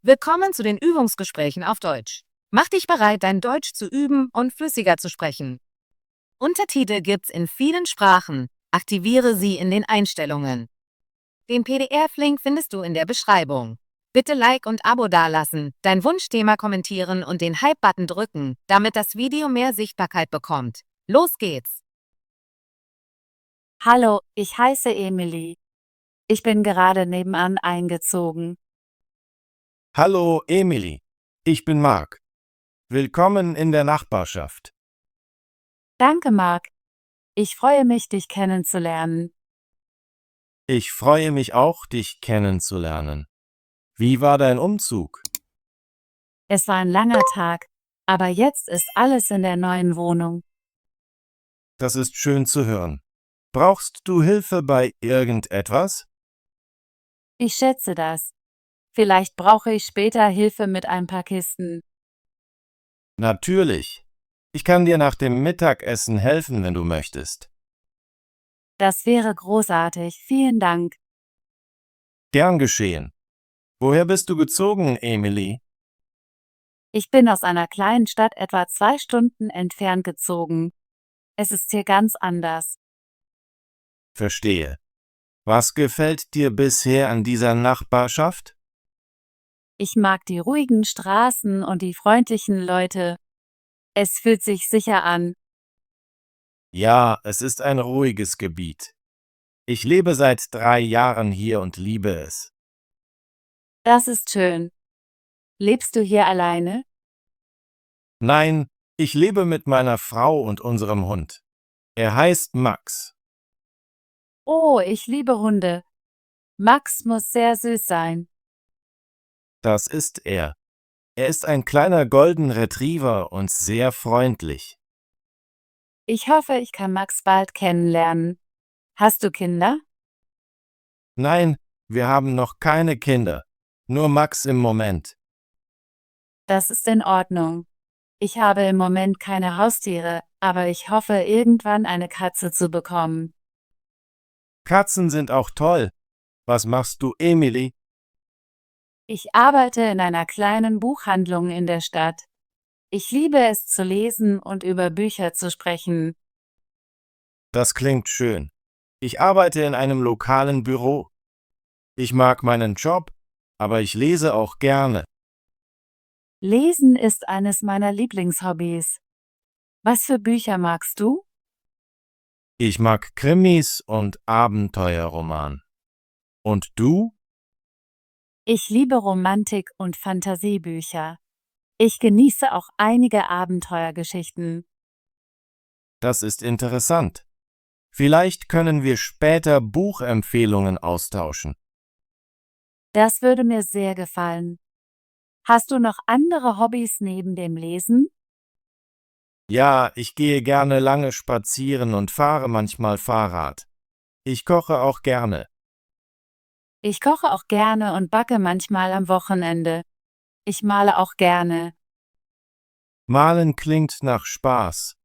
Willkommen zu den Übungsgesprächen auf Deutsch. Mach dich bereit, dein Deutsch zu üben und flüssiger zu sprechen. Untertitel gibt's in vielen Sprachen. Aktiviere sie in den Einstellungen. Den PDF-Link findest du in der Beschreibung. Bitte Like und Abo dalassen, dein Wunschthema kommentieren und den Hype-Button drücken, damit das Video mehr Sichtbarkeit bekommt. Los geht's! Hallo, ich heiße Emily. Ich bin gerade nebenan eingezogen. Hallo Emily, ich bin Mark. Willkommen in der Nachbarschaft. Danke, Mark. Ich freue mich, dich kennenzulernen. Ich freue mich auch, dich kennenzulernen. Wie war dein Umzug? Es war ein langer Tag, aber jetzt ist alles in der neuen Wohnung. Das ist schön zu hören. Brauchst du Hilfe bei irgendetwas? Ich schätze das. Vielleicht brauche ich später Hilfe mit ein paar Kisten. Natürlich. Ich kann dir nach dem Mittagessen helfen, wenn du möchtest. Das wäre großartig. Vielen Dank. Gern geschehen. Woher bist du gezogen, Emily? Ich bin aus einer kleinen Stadt etwa 2 Stunden entfernt gezogen. Es ist hier ganz anders. Verstehe. Was gefällt dir bisher an dieser Nachbarschaft? Ich mag die ruhigen Straßen und die freundlichen Leute. Es fühlt sich sicher an. Ja, es ist ein ruhiges Gebiet. Ich lebe seit 3 Jahren hier und liebe es. Das ist schön. Lebst du hier alleine? Nein, ich lebe mit meiner Frau und unserem Hund. Er heißt Max. Oh, ich liebe Hunde. Max muss sehr süß sein. Das ist er. Er ist ein kleiner Golden Retriever und sehr freundlich. Ich hoffe, ich kann Max bald kennenlernen. Hast du Kinder? Nein, wir haben noch keine Kinder. Nur Max im Moment. Das ist in Ordnung. Ich habe im Moment keine Haustiere, aber ich hoffe, irgendwann eine Katze zu bekommen. Katzen sind auch toll. Was machst du, Emily? Ich arbeite in einer kleinen Buchhandlung in der Stadt. Ich liebe es zu lesen und über Bücher zu sprechen. Das klingt schön. Ich arbeite in einem lokalen Büro. Ich mag meinen Job, aber ich lese auch gerne. Lesen ist eines meiner Lieblingshobbys. Was für Bücher magst du? Ich mag Krimis und Abenteuerroman. Und du? Ich liebe Romantik und Fantasiebücher. Ich genieße auch einige Abenteuergeschichten. Das ist interessant. Vielleicht können wir später Buchempfehlungen austauschen. Das würde mir sehr gefallen. Hast du noch andere Hobbys neben dem Lesen? Ja, ich gehe gerne lange spazieren und fahre manchmal Fahrrad. Ich koche auch gerne. Ich koche auch gerne und backe manchmal am Wochenende. Ich male auch gerne. Malen klingt nach Spaß.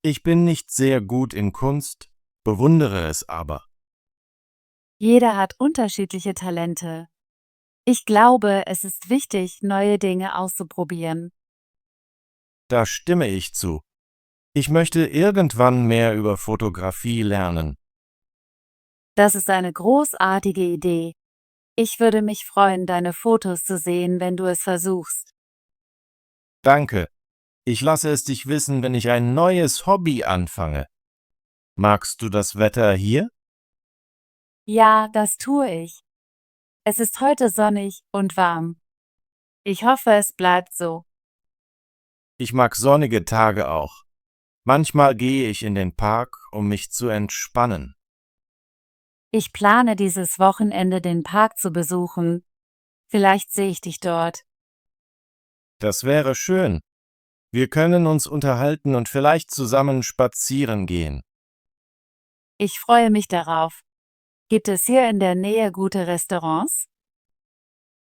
Ich bin nicht sehr gut in Kunst, bewundere es aber. Jeder hat unterschiedliche Talente. Ich glaube, es ist wichtig, neue Dinge auszuprobieren. Da stimme ich zu. Ich möchte irgendwann mehr über Fotografie lernen. Das ist eine großartige Idee. Ich würde mich freuen, deine Fotos zu sehen, wenn du es versuchst. Danke. Ich lasse es dich wissen, wenn ich ein neues Hobby anfange. Magst du das Wetter hier? Ja, das tue ich. Es ist heute sonnig und warm. Ich hoffe, es bleibt so. Ich mag sonnige Tage auch. Manchmal gehe ich in den Park, um mich zu entspannen. Ich plane dieses Wochenende den Park zu besuchen. Vielleicht sehe ich dich dort. Das wäre schön. Wir können uns unterhalten und vielleicht zusammen spazieren gehen. Ich freue mich darauf. Gibt es hier in der Nähe gute Restaurants?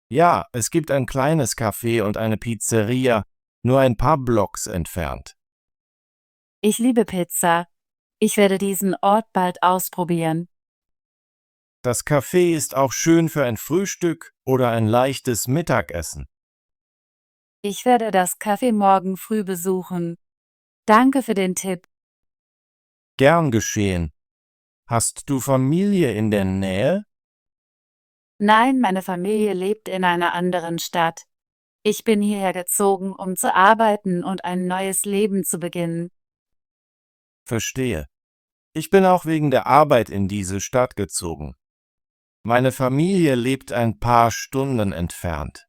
Ja, es gibt ein kleines Café und eine Pizzeria, nur ein paar Blocks entfernt. Ich liebe Pizza. Ich werde diesen Ort bald ausprobieren. Das Café ist auch schön für ein Frühstück oder ein leichtes Mittagessen. Ich werde das Café morgen früh besuchen. Danke für den Tipp. Gern geschehen. Hast du Familie in der Nähe? Nein, meine Familie lebt in einer anderen Stadt. Ich bin hierher gezogen, um zu arbeiten und ein neues Leben zu beginnen. Verstehe. Ich bin auch wegen der Arbeit in diese Stadt gezogen. Meine Familie lebt ein paar Stunden entfernt.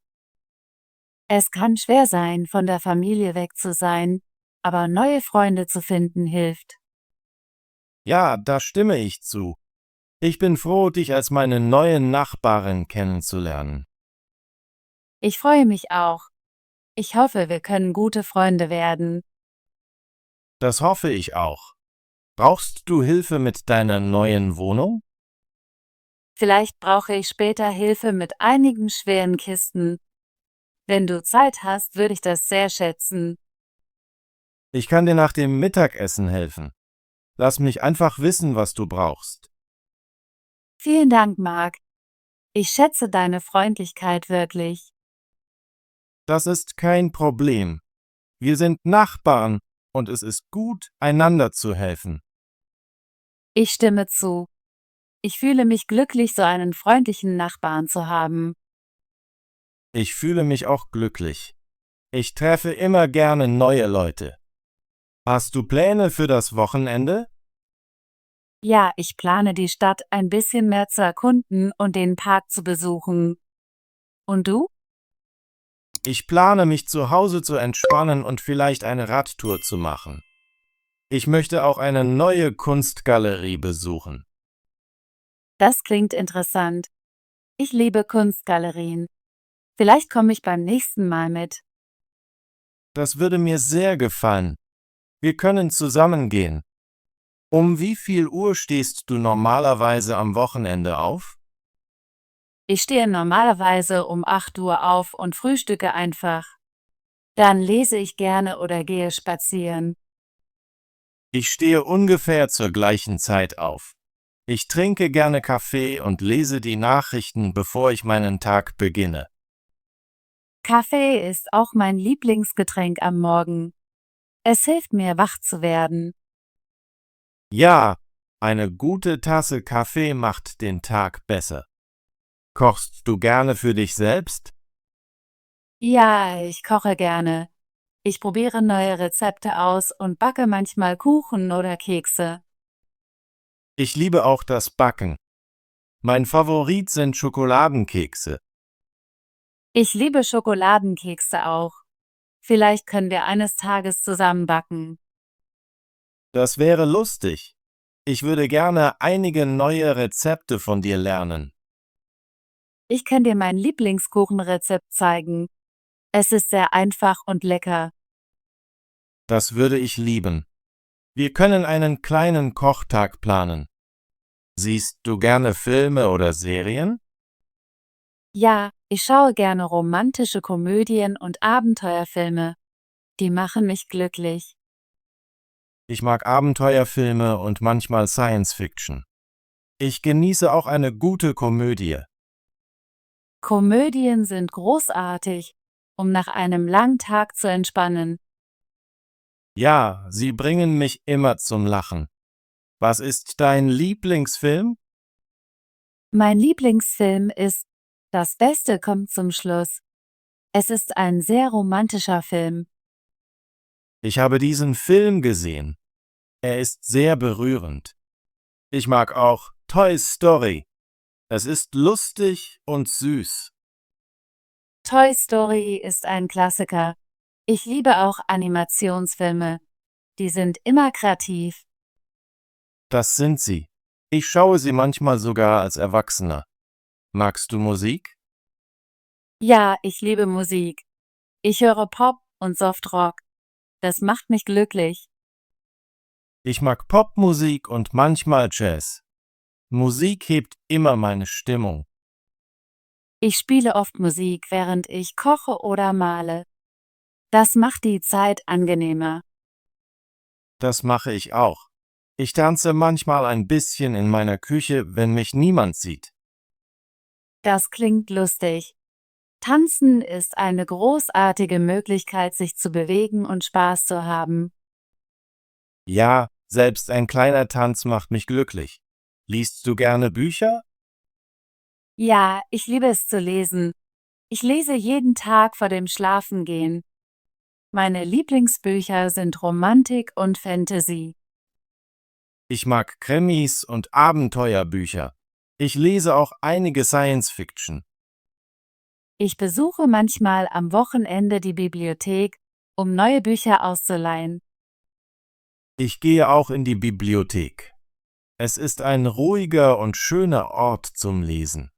Es kann schwer sein, von der Familie weg zu sein, aber neue Freunde zu finden hilft. Ja, da stimme ich zu. Ich bin froh, dich als meine neue Nachbarin kennenzulernen. Ich freue mich auch. Ich hoffe, wir können gute Freunde werden. Das hoffe ich auch. Brauchst du Hilfe mit deiner neuen Wohnung? Vielleicht brauche ich später Hilfe mit einigen schweren Kisten. Wenn du Zeit hast, würde ich das sehr schätzen. Ich kann dir nach dem Mittagessen helfen. Lass mich einfach wissen, was du brauchst. Vielen Dank, Marc. Ich schätze deine Freundlichkeit wirklich. Das ist kein Problem. Wir sind Nachbarn und es ist gut, einander zu helfen. Ich stimme zu. Ich fühle mich glücklich, so einen freundlichen Nachbarn zu haben. Ich fühle mich auch glücklich. Ich treffe immer gerne neue Leute. Hast du Pläne für das Wochenende? Ja, ich plane die Stadt ein bisschen mehr zu erkunden und den Park zu besuchen. Und du? Ich plane, mich zu Hause zu entspannen und vielleicht eine Radtour zu machen. Ich möchte auch eine neue Kunstgalerie besuchen. Das klingt interessant. Ich liebe Kunstgalerien. Vielleicht komme ich beim nächsten Mal mit. Das würde mir sehr gefallen. Wir können zusammen gehen. Um wie viel Uhr stehst du normalerweise am Wochenende auf? Ich stehe normalerweise um 8 Uhr auf und frühstücke einfach. Dann lese ich gerne oder gehe spazieren. Ich stehe ungefähr zur gleichen Zeit auf. Ich trinke gerne Kaffee und lese die Nachrichten, bevor ich meinen Tag beginne. Kaffee ist auch mein Lieblingsgetränk am Morgen. Es hilft mir, wach zu werden. Ja, eine gute Tasse Kaffee macht den Tag besser. Kochst du gerne für dich selbst? Ja, ich koche gerne. Ich probiere neue Rezepte aus und backe manchmal Kuchen oder Kekse. Ich liebe auch das Backen. Mein Favorit sind Schokoladenkekse. Ich liebe Schokoladenkekse auch. Vielleicht können wir eines Tages zusammen backen. Das wäre lustig. Ich würde gerne einige neue Rezepte von dir lernen. Ich kann dir mein Lieblingskuchenrezept zeigen. Es ist sehr einfach und lecker. Das würde ich lieben. Wir können einen kleinen Kochtag planen. Siehst du gerne Filme oder Serien? Ja, ich schaue gerne romantische Komödien und Abenteuerfilme. Die machen mich glücklich. Ich mag Abenteuerfilme und manchmal Science Fiction. Ich genieße auch eine gute Komödie. Komödien sind großartig, um nach einem langen Tag zu entspannen. Ja, sie bringen mich immer zum Lachen. Was ist dein Lieblingsfilm? Mein Lieblingsfilm ist Das Beste kommt zum Schluss. Es ist ein sehr romantischer Film. Ich habe diesen Film gesehen. Er ist sehr berührend. Ich mag auch Toy Story. Es ist lustig und süß. Toy Story ist ein Klassiker. Ich liebe auch Animationsfilme. Die sind immer kreativ. Das sind sie. Ich schaue sie manchmal sogar als Erwachsener. Magst du Musik? Ja, ich liebe Musik. Ich höre Pop und Softrock. Das macht mich glücklich. Ich mag Popmusik und manchmal Jazz. Musik hebt immer meine Stimmung. Ich spiele oft Musik, während ich koche oder male. Das macht die Zeit angenehmer. Das mache ich auch. Ich tanze manchmal ein bisschen in meiner Küche, wenn mich niemand sieht. Das klingt lustig. Tanzen ist eine großartige Möglichkeit, sich zu bewegen und Spaß zu haben. Ja, selbst ein kleiner Tanz macht mich glücklich. Liest du gerne Bücher? Ja, ich liebe es zu lesen. Ich lese jeden Tag vor dem Schlafengehen. Meine Lieblingsbücher sind Romantik und Fantasy. Ich mag Krimis und Abenteuerbücher. Ich lese auch einige Science-Fiction. Ich besuche manchmal am Wochenende die Bibliothek, um neue Bücher auszuleihen. Ich gehe auch in die Bibliothek. Es ist ein ruhiger und schöner Ort zum Lesen.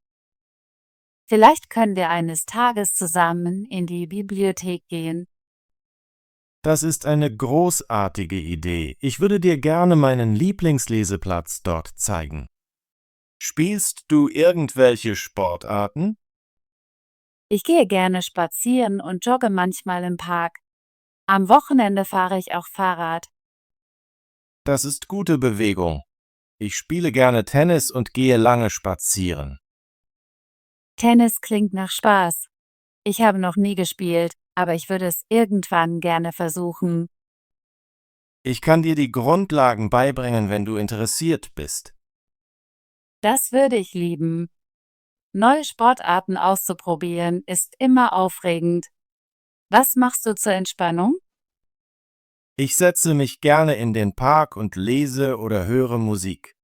Vielleicht können wir eines Tages zusammen in die Bibliothek gehen. Das ist eine großartige Idee. Ich würde dir gerne meinen Lieblingsleseplatz dort zeigen. Spielst du irgendwelche Sportarten? Ich gehe gerne spazieren und jogge manchmal im Park. Am Wochenende fahre ich auch Fahrrad. Das ist gute Bewegung. Ich spiele gerne Tennis und gehe lange spazieren. Tennis klingt nach Spaß. Ich habe noch nie gespielt, aber ich würde es irgendwann gerne versuchen. Ich kann dir die Grundlagen beibringen, wenn du interessiert bist. Das würde ich lieben. Neue Sportarten auszuprobieren ist immer aufregend. Was machst du zur Entspannung? Ich setze mich gerne in den Park und lese oder höre Musik.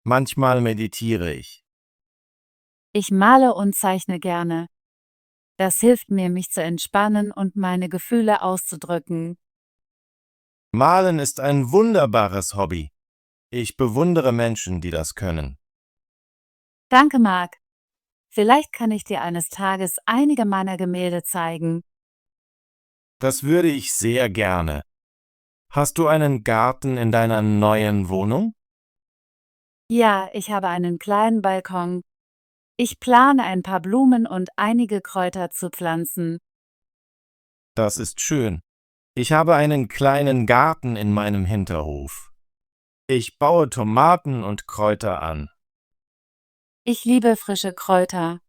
Manchmal meditiere ich. Ich male und zeichne gerne. Das hilft mir, mich zu entspannen und meine Gefühle auszudrücken. Malen ist ein wunderbares Hobby. Ich bewundere Menschen, die das können. Danke, Marc. Vielleicht kann ich dir eines Tages einige meiner Gemälde zeigen. Das würde ich sehr gerne. Hast du einen Garten in deiner neuen Wohnung? Ja, ich habe einen kleinen Balkon. Ich plane ein paar Blumen und einige Kräuter zu pflanzen. Das ist schön. Ich habe einen kleinen Garten in meinem Hinterhof. Ich baue Tomaten und Kräuter an. Ich liebe frische Kräuter.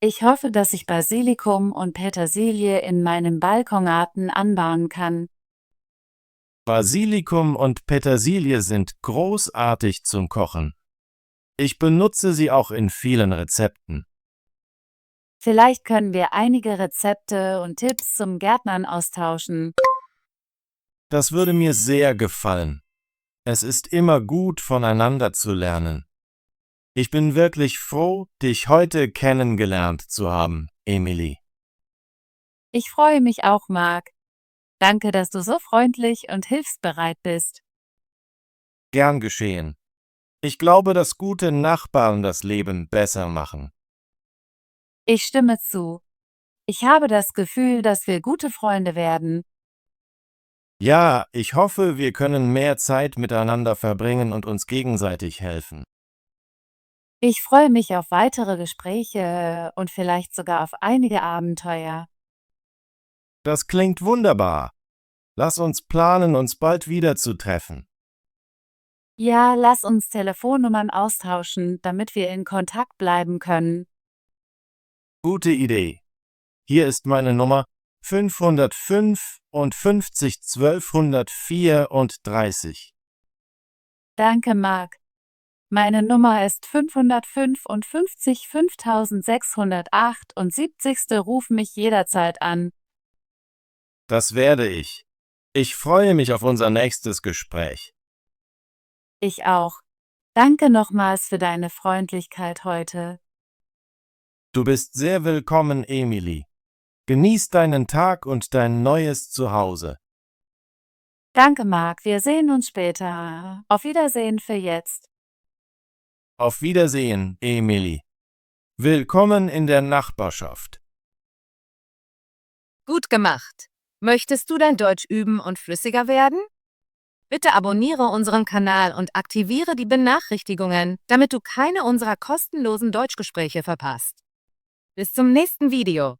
Ich hoffe, dass ich Basilikum und Petersilie in meinem Balkongarten anbauen kann. Basilikum und Petersilie sind großartig zum Kochen. Ich benutze sie auch in vielen Rezepten. Vielleicht können wir einige Rezepte und Tipps zum Gärtnern austauschen. Das würde mir sehr gefallen. Es ist immer gut, voneinander zu lernen. Ich bin wirklich froh, dich heute kennengelernt zu haben, Emily. Ich freue mich auch, Marc. Danke, dass du so freundlich und hilfsbereit bist. Gern geschehen. Ich glaube, dass gute Nachbarn das Leben besser machen. Ich stimme zu. Ich habe das Gefühl, dass wir gute Freunde werden. Ja, ich hoffe, wir können mehr Zeit miteinander verbringen und uns gegenseitig helfen. Ich freue mich auf weitere Gespräche und vielleicht sogar auf einige Abenteuer. Das klingt wunderbar. Lass uns planen, uns bald wieder zu treffen. Ja, lass uns Telefonnummern austauschen, damit wir in Kontakt bleiben können. Gute Idee. Hier ist meine Nummer 505 und 50 1234. Danke, Marc. Meine Nummer ist 555 5608 und 70. Ruf mich jederzeit an. Das werde ich. Ich freue mich auf unser nächstes Gespräch. Ich auch. Danke nochmals für deine Freundlichkeit heute. Du bist sehr willkommen, Emily. Genieß deinen Tag und dein neues Zuhause. Danke, Marc. Wir sehen uns später. Auf Wiedersehen für jetzt. Auf Wiedersehen, Emily. Willkommen in der Nachbarschaft. Gut gemacht. Möchtest du dein Deutsch üben und flüssiger werden? Bitte abonniere unseren Kanal und aktiviere die Benachrichtigungen, damit du keine unserer kostenlosen Deutschgespräche verpasst. Bis zum nächsten Video.